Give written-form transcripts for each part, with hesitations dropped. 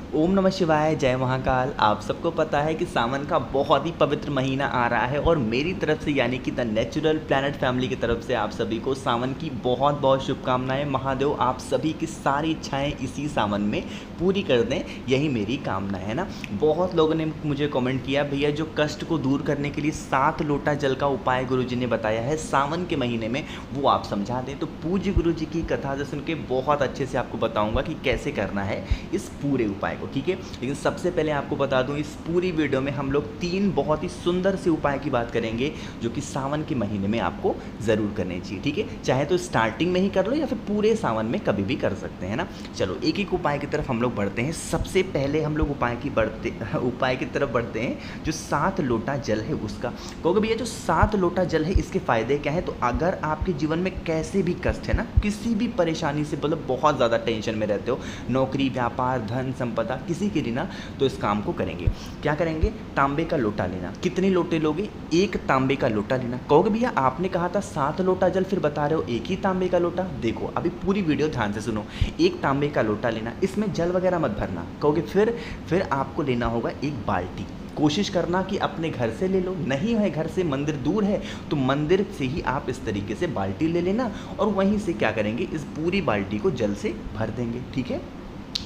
ओम नमः शिवाय, जय महाकाल। आप सबको पता है कि सावन का बहुत ही पवित्र महीना आ रहा है और मेरी तरफ से यानी कि द नेचुरल प्लैनेट फैमिली की तरफ से आप सभी को सावन की बहुत बहुत शुभकामनाएं। महादेव आप सभी की सारी इच्छाएं इसी सावन में पूरी कर दें, यही मेरी कामना है ना। बहुत लोगों ने मुझे कमेंट किया, भैया जो कष्ट को दूर करने के लिए 7 लोटा जल का उपाय गुरुजी ने बताया है सावन के महीने में, वो आप समझा दें। तो पूज्य गुरुजी की कथा से सुन के बहुत अच्छे से आपको बताऊँगा कि कैसे करना है इस पूरे उपाय को, ठीक है। लेकिन सबसे पहले आपको बता दूं, इस पूरी वीडियो में हम लोग 3 बहुत ही सुंदर से उपाय की बात करेंगे जो कि सावन के महीने में आपको ज़रूर करने चाहिए, ठीक है। चाहे तो स्टार्टिंग में ही कर लो या फिर पूरे सावन में कभी भी कर सकते हैं ना। चलो एक एक उपाय की तरफ हम लोग बढ़ते हैं। सबसे पहले हम लोग उपाय की तरफ बढ़ते हैं जो 7 लोटा जल है उसका। कहोगे भैया जो 7 लोटा जल है इसके फ़ायदे क्या है? तो अगर आपके जीवन में कैसे भी कष्ट है ना, किसी भी परेशानी से मतलब बहुत ज़्यादा टेंशन में रहते हो, नौकरी, व्यापार, धन संपदा किसी के लिए ना, तो इस काम को करेंगे। क्या करेंगे? तांबे का लोटा लेना। कितने लोटे लोगे? 1 तांबे का लोटा लेना। कहोगे भैया आपने कहा था 7 लोटा जल, फिर बता रहे हो 1 ही तांबे का लोटा। देखो अभी पूरी वीडियो ध्यान से सुनो। 1 तांबे का लोटा लेना, इसमें जल वगैरह मत भरना। कहोगे फिर आपको लेना होगा 1 बाल्टी। कोशिश करना कि अपने घर से ले लो, नहीं है घर से मंदिर दूर है तो मंदिर से ही आप इस तरीके से बाल्टी ले लेना और वहीं से क्या करेंगे, इस पूरी बाल्टी को जल से भर देंगे, ठीक है।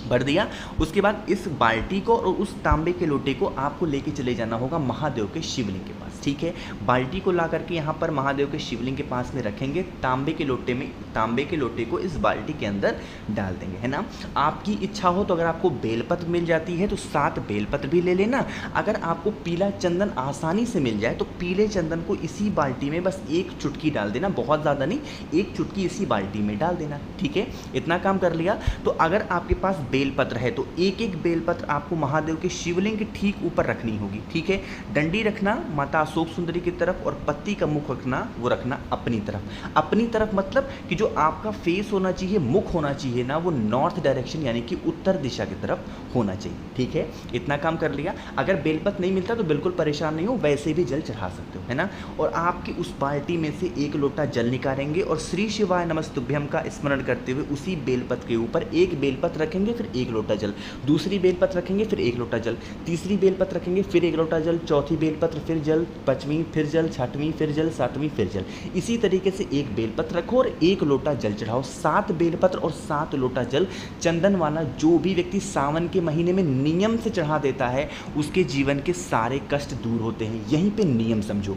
भर दिया, उसके बाद इस बाल्टी को और उस तांबे के लोटे को आपको लेके चले जाना होगा महादेव के शिवलिंग के पास, ठीक है। बाल्टी को ला करके यहाँ पर महादेव के शिवलिंग के पास में रखेंगे। तांबे के लोटे को इस बाल्टी के अंदर डाल देंगे, है ना। आपकी इच्छा हो तो अगर आपको बेलपत्र मिल जाती है तो 7 बेलपत्र भी ले लेना। अगर आपको पीला चंदन आसानी से मिल जाए तो पीले चंदन को इसी बाल्टी में बस 1 चुटकी डाल देना, बहुत ज़्यादा नहीं, 1 चुटकी इसी बाल्टी में डाल देना, ठीक है। इतना काम कर लिया। तो अगर आपके पास बेलपत्र है तो एक बेलपत्र आपको महादेव के शिवलिंग के ठीक ऊपर रखनी होगी, ठीक है। डंडी रखना माता अशोक सुंदरी की तरफ और पत्ती का मुख रखना, वो रखना अपनी तरफ। अपनी तरफ मतलब कि जो आपका फेस होना चाहिए, मुख होना चाहिए ना, वो नॉर्थ डायरेक्शन यानी कि उत्तर दिशा की तरफ होना चाहिए, ठीक है। इतना काम कर लिया। अगर बेलपत्र नहीं मिलता तो बिल्कुल परेशान नहीं हो, वैसे भी जल चढ़ा सकते हो, है ना। और आपकी उस बाल्टी में से 1 लोटा जल निकालेंगे और श्री शिवाय नमस्तुभ्यम का स्मरण करते हुए उसी बेलपत्र के ऊपर 1 बेलपत्र रखेंगे, फिर 1 लोटा जल, दूसरी बेलपत्र रखेंगे, फिर 1 लोटा जल, तीसरी बेलपत्र रखेंगे, फिर 1 लोटा जल, चौथी बेलपत्र फिर जल, 5वीं फिर जल, 6वीं फिर जल, 7वीं फिर जल। इसी तरीके से 1 बेलपत्र रखो और 1 लोटा जल चढ़ाओ। 7 बेलपत्र और 7 लोटा जल चंदन वाला जो भी व्यक्ति सावन के महीने में नियम से चढ़ा देता है उसके जीवन के सारे कष्ट दूर होते हैं। यहीं पे नियम समझो।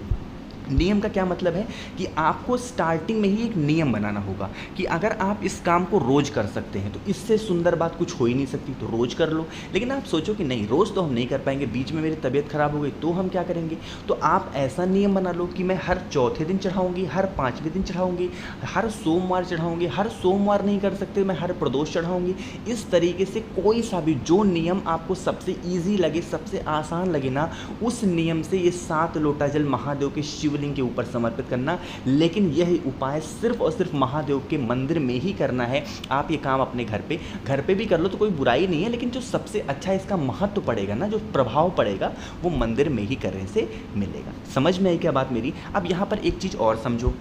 नियम का क्या मतलब है कि आपको स्टार्टिंग में ही एक नियम बनाना होगा कि अगर आप इस काम को रोज़ कर सकते हैं तो इससे सुंदर बात कुछ हो ही नहीं सकती, तो रोज़ कर लो। लेकिन आप सोचो कि नहीं रोज़ तो हम नहीं कर पाएंगे, बीच में मेरी तबीयत ख़राब हो गई तो हम क्या करेंगे। तो आप ऐसा नियम बना लो कि मैं हर चौथे दिन चढ़ाऊँगी, हर 5वें दिन चढ़ाऊँगी, हर सोमवार चढ़ाऊँगी, हर सोमवार नहीं कर सकते मैं हर प्रदोष चढ़ाऊँगी। इस तरीके से कोई सा भी जो नियम आपको सबसे ईजी लगे, सबसे आसान लगे ना, उस नियम से ये 7 लोटा जल महादेव के शिवलिंग के ऊपर समर्पित करना। लेकिन यह उपाय सिर्फ और सिर्फ महादेव के मंदिर में ही करना है। आप ये काम अपने घर पे भी कर लो तो कोई बुराई नहीं है, लेकिन जो सबसे अच्छा इसका महत्व पड़ेगा ना, जो प्रभाव पड़ेगा वो मंदिर में ही करने से मिलेगा। समझ में आई क्या बात मेरी? अब यहाँ पर एक चीज़ और समझो,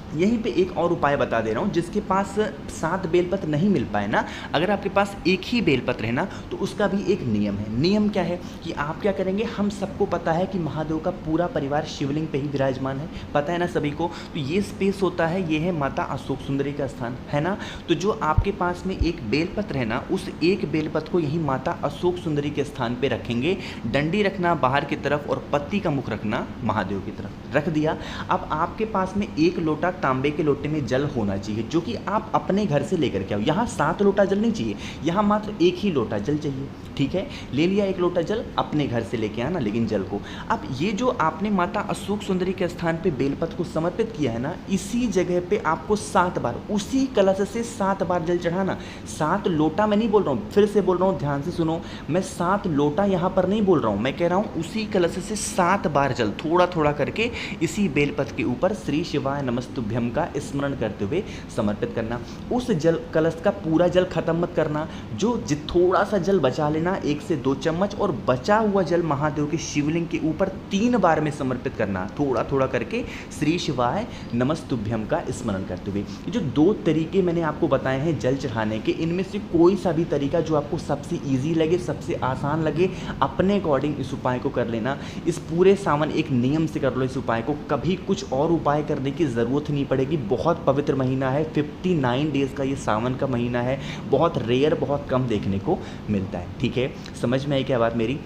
यहीं पे एक और उपाय बता दे रहा हूँ। जिसके पास 7 बेलपत्र नहीं मिल पाए ना, अगर आपके पास 1 ही बेलपत्र है ना, तो उसका भी एक नियम है। नियम क्या है कि आप क्या करेंगे, हम सबको पता है कि महादेव का पूरा परिवार शिवलिंग पे ही विराजमान है, पता है ना सभी को। तो ये स्पेस होता है, ये है माता अशोक सुंदरी का स्थान, है ना। तो जो आपके पास में 1 बेलपत्र है ना, उस 1 बेलपत्र को यही माता अशोक सुंदरी के स्थान पर रखेंगे। डंडी रखना बाहर की तरफ और पत्ती का मुख रखना महादेव की तरफ, रख दिया। अब आपके पास में 1 लोटा तांबे के लोटे में जल होना चाहिए जो कि आप अपने घर से लेकर के आओ। यहाँ 7 लोटा जल नहीं चाहिए, यहाँ मात्र 1 ही लोटा जल चाहिए, ठीक है। ले लिया 1 लोटा जल, अपने घर से लेके आना लेकिन जल को। अब ये जो आपने माता अशोक सुंदरी के स्थान पे बेलपत्र को समर्पित किया है ना, इसी जगह पे आपको 7 बार उसी कलश से 7 बार जल चढ़ाना। 7 लोटा मैं नहीं बोल रहा हूँ, फिर से बोल रहा हूँ, ध्यान से सुनो। मैं 7 लोटा यहाँ पर नहीं बोल रहा हूँ, मैं कह रहा हूँ उसी कलश से 7 बार जल थोड़ा थोड़ा करके इसी बेलपत्र के ऊपर श्री शिवाय नमस्तुभ्यम नमस्तुभ्यम का स्मरण करते हुए समर्पित करना। उस जल कलश का पूरा जल खत्म मत करना, जो थोड़ा सा जल बचा लेना, 1 से 2 चम्मच, और बचा हुआ जल महादेव के शिवलिंग के ऊपर 3 बार में समर्पित करना, थोड़ा थोड़ा करके श्री शिवाय नमस्तुभ्यम का स्मरण करते हुए। ये जो 2 तरीके मैंने आपको बताए हैं जल चढ़ाने के, इनमें से कोई सा भी तरीका जो आपको सबसे ईजी लगे, सबसे आसान लगे, अपने अकॉर्डिंग इस उपाय को कर लेना। इस पूरे सावन एक नियम से कर लो इस उपाय को, कभी कुछ और उपाय करने की ज़रूरत नहीं पड़ेगी। बहुत पवित्र महीना है, 59 डेज़ का ये सावन का महीना है, बहुत रेयर, बहुत कम देखने को मिलता है। ठीक है, समझ में आई क्या बात मेरी?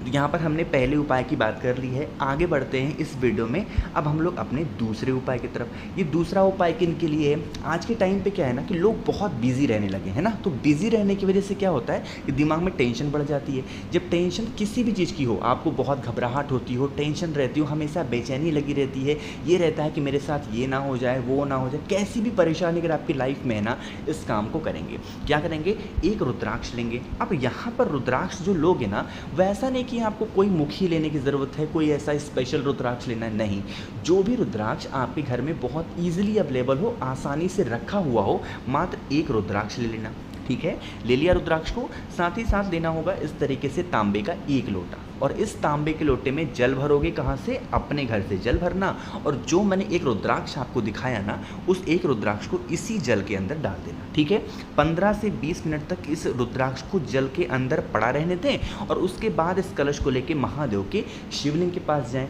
यहाँ पर हमने पहले उपाय की बात कर ली है, आगे बढ़ते हैं इस वीडियो में। अब हम लोग अपने दूसरे उपाय की तरफ। ये दूसरा उपाय किन के लिए है? आज के टाइम पे क्या है ना कि लोग बहुत बिजी रहने लगे हैं ना, तो बिजी रहने की वजह से क्या होता है कि दिमाग में टेंशन बढ़ जाती है। जब टेंशन किसी भी चीज़ की हो, आपको बहुत घबराहट होती हो, टेंशन रहती हो, हमेशा बेचैनी लगी रहती है, ये रहता है कि मेरे साथ ये ना हो जाए, वो ना हो जाए, कैसी भी परेशानी अगर आपकी लाइफ में है ना, इस काम को करेंगे। क्या करेंगे? एक रुद्राक्ष लेंगे। अब यहाँ पर रुद्राक्ष जो लोगे ना, वैसा नहीं कि आपको कोई मुखी लेने की ज़रूरत है, कोई ऐसा स्पेशल रुद्राक्ष लेना है, नहीं। जो भी रुद्राक्ष आपके घर में बहुत ईजिली अवेलेबल हो, आसानी से रखा हुआ हो, मात्र एक रुद्राक्ष ले लेना। ठीक है, ले लिया रुद्राक्ष को, साथ ही साथ लेना होगा इस तरीके से तांबे का 1 लोटा, और इस तांबे के लोटे में जल भरोगे। कहाँ से? अपने घर से जल भरना, और जो मैंने एक रुद्राक्ष आपको दिखाया ना, उस एक रुद्राक्ष को इसी जल के अंदर डाल देना। ठीक है, 15 से 20 मिनट तक इस रुद्राक्ष को जल के अंदर पड़ा रहने दें, और उसके बाद इस कलश को लेके महादेव के शिवलिंग के पास जाएं।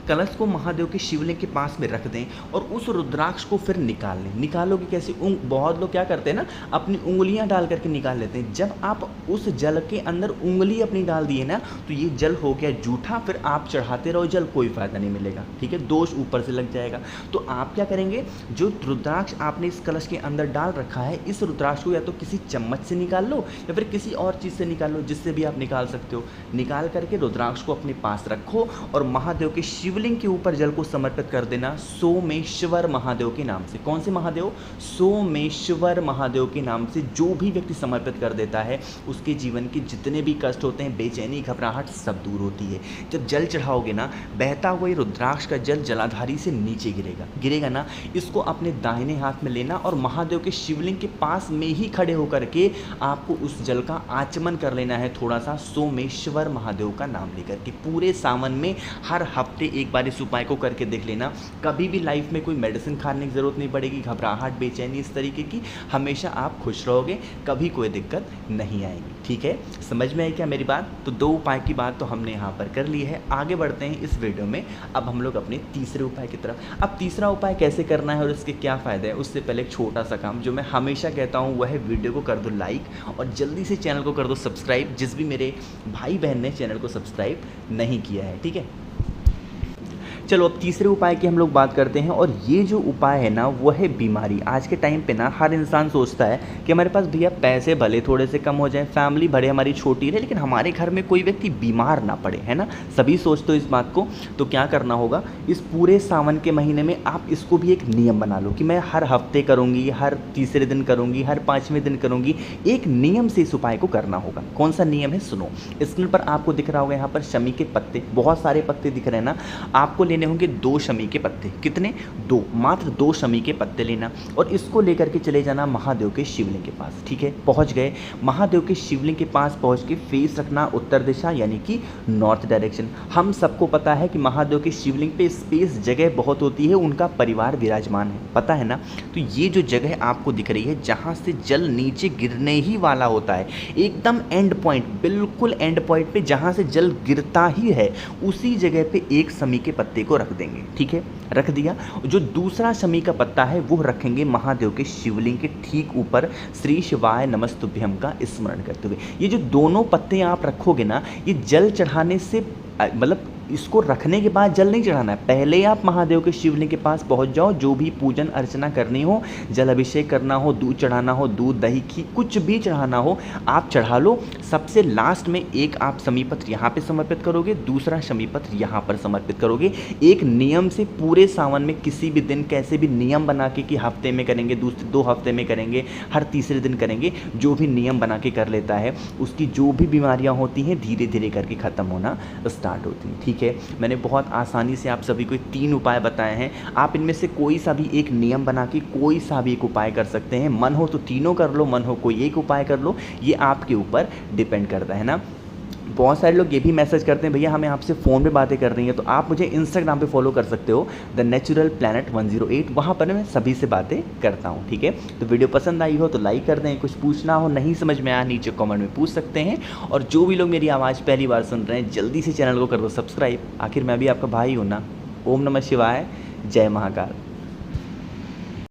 कलश को महादेव के शिवलिंग के पास में रख दें, और उस रुद्राक्ष को फिर निकाल लें। निकालोगे कैसे? बहुत लोग क्या करते हैं ना, अपनी उंगलियां डाल करके निकाल लेते हैं। जब आप उस जल के अंदर उंगली अपनी डाल दिए ना, तो ये जल हो गया जूठा, फिर आप चढ़ाते रहो जल, कोई फायदा नहीं मिलेगा। ठीक है, दोष ऊपर से लग जाएगा। तो आप क्या करेंगे, जो रुद्राक्ष आपने इस कलश के अंदर डाल रखा है, इस रुद्राक्ष को या तो किसी चम्मच से निकाल लो, या फिर किसी और चीज़ से निकाल लो, जिससे भी आप निकाल सकते हो। निकाल करके रुद्राक्ष को अपने पास रखो, और महादेव के शिवलिंग के ऊपर जल को समर्पित कर देना सोमेश्वर महादेव के नाम से। कौन से महादेव? सोमेश्वर महादेव के नाम से। जो भी व्यक्ति समर्पित कर देता है, उसके जीवन के जितने भी कष्ट होते हैं, बेचैनी, घबराहट, सब दूर होती है। जब जल चढ़ाओगे ना, बहता हुआ रुद्राक्ष का जल जलाधारी से नीचे गिरेगा ना, इसको अपने दाहिने हाथ में लेना, और महादेव के शिवलिंग के पास में ही खड़े होकर के आपको उस जल का आचमन कर लेना है, थोड़ा सा सोमेश्वर महादेव का नाम लेकर के। पूरे सावन में हर हफ्ते एक बार इस उपाय को करके देख लेना। कभी भी लाइफ में कोई मेडिसिन खाने की ज़रूरत नहीं पड़ेगी, घबराहट, बेचैनी इस तरीके की, हमेशा आप खुश रहोगे, कभी कोई दिक्कत नहीं आएगी। ठीक है, समझ में आई क्या मेरी बात? तो 2 उपाय की बात तो हमने यहाँ पर कर ली है। आगे बढ़ते हैं इस वीडियो में, अब हम लोग अपने तीसरे उपाय की तरफ। अब तीसरा उपाय कैसे करना है और इसके क्या फ़ायदे हैं, उससे पहले एक छोटा सा काम जो मैं हमेशा कहता हूँ, वह है वीडियो को कर दो लाइक, और जल्दी से चैनल को कर दो सब्सक्राइब, जिस भी मेरे भाई बहन ने चैनल को सब्सक्राइब नहीं किया है। ठीक है, चलो अब तीसरे उपाय की हम लोग बात करते हैं। और ये जो उपाय है ना, वो है बीमारी। आज के टाइम पे ना हर इंसान सोचता है कि हमारे पास भैया पैसे भले थोड़े से कम हो जाए, फैमिली भले हमारी छोटी रहे, लेकिन हमारे घर में कोई व्यक्ति बीमार ना पड़े, है ना। सभी सोचते हो इस बात को। तो क्या करना होगा, इस पूरे सावन के महीने में आप इसको भी एक नियम बना लो कि मैं हर हफ्ते करूँगी, हर तीसरे दिन करूँगी, हर 5वें दिन करूँगी। एक नियम से इस उपाय को करना होगा। कौन सा नियम है? सुनो, स्क्रीन पर आपको दिख रहा होगा यहाँ पर शमी के पत्ते, बहुत सारे पत्ते दिख रहे हैं ना। आपको लेने होंगे 2 शमी के पत्ते। कितने? 2, मात्र 2 शमी के पत्ते लेना, और इसको लेकर के चले जाना महादेव के शिवलिंग के पास। ठीक है, पहुंच गए महादेव के शिवलिंग के पास, पहुंच के फेस रखना उत्तर दिशा, यानी कि नॉर्थ डायरेक्शन। हम सबको पता है कि महादेव के शिवलिंग पे स्पेस, जगह बहुत होती है, उनका परिवार विराजमान है, पता है ना। तो ये जो जगह आपको दिख रही है, जहाँ से जल नीचे गिरने ही वाला होता है, एकदम एंड पॉइंट, बिल्कुल एंड पॉइंट पे जहाँ से जल गिरता ही है, उसी जगह पे 1 शमी के पत्ते को रख देंगे। ठीक है, रख दिया। जो दूसरा शमी का पत्ता है, वो रखेंगे महादेव के शिवलिंग के ठीक ऊपर श्री शिवाय नमस्तुभ्यम का स्मरण करते हुए। ये जो दोनों पत्ते आप रखोगे ना, ये जल चढ़ाने से मतलब इसको रखने के बाद जल नहीं चढ़ाना है, पहले आप महादेव के शिवलिंग के पास पहुंच जाओ। जो भी पूजन अर्चना करनी हो, जल अभिषेक करना हो, दूध चढ़ाना हो, दूध दही घी कुछ भी चढ़ाना हो, आप चढ़ा लो। सबसे लास्ट में एक आप शमीपत्र यहाँ पे समर्पित करोगे, दूसरा शमीपत्र यहाँ पर समर्पित करोगे। एक नियम से पूरे सावन में किसी भी दिन कैसे भी नियम बना के कि हफ्ते में करेंगे, दूसरे 2 हफ्ते में करेंगे, हर तीसरे दिन करेंगे, जो भी नियम बना के कर लेता है, उसकी जो भी बीमारियाँ होती हैं धीरे धीरे करके ख़त्म होना स्टार्ट होती हैं। ठीक ठीक है, मैंने बहुत आसानी से आप सभी को 3 उपाय बताए हैं। आप इनमें से कोई सा भी एक नियम बना के कोई सा भी एक उपाय कर सकते हैं। मन हो तो तीनों कर लो, मन हो कोई एक उपाय कर लो, ये आपके ऊपर डिपेंड करता है ना। बहुत सारे लोग ये भी मैसेज करते हैं, भैया हमें आपसे फ़ोन पे बातें कर रही हैं, तो आप मुझे इंस्टाग्राम पे फॉलो कर सकते हो, द नेचुरल प्लैनेट 108। वहाँ पर मैं सभी से बातें करता हूँ, ठीक है। तो वीडियो पसंद आई हो तो लाइक कर दें, कुछ पूछना हो, नहीं समझ में आया, नीचे कमेंट में पूछ सकते हैं। और जो भी लोग मेरी आवाज़ पहली बार सुन रहे हैं, जल्दी से चैनल को कर दो सब्सक्राइब। आखिर मैं भी आपका भाई हूँ ना। ओम नमः शिवाय, जय महाकाल।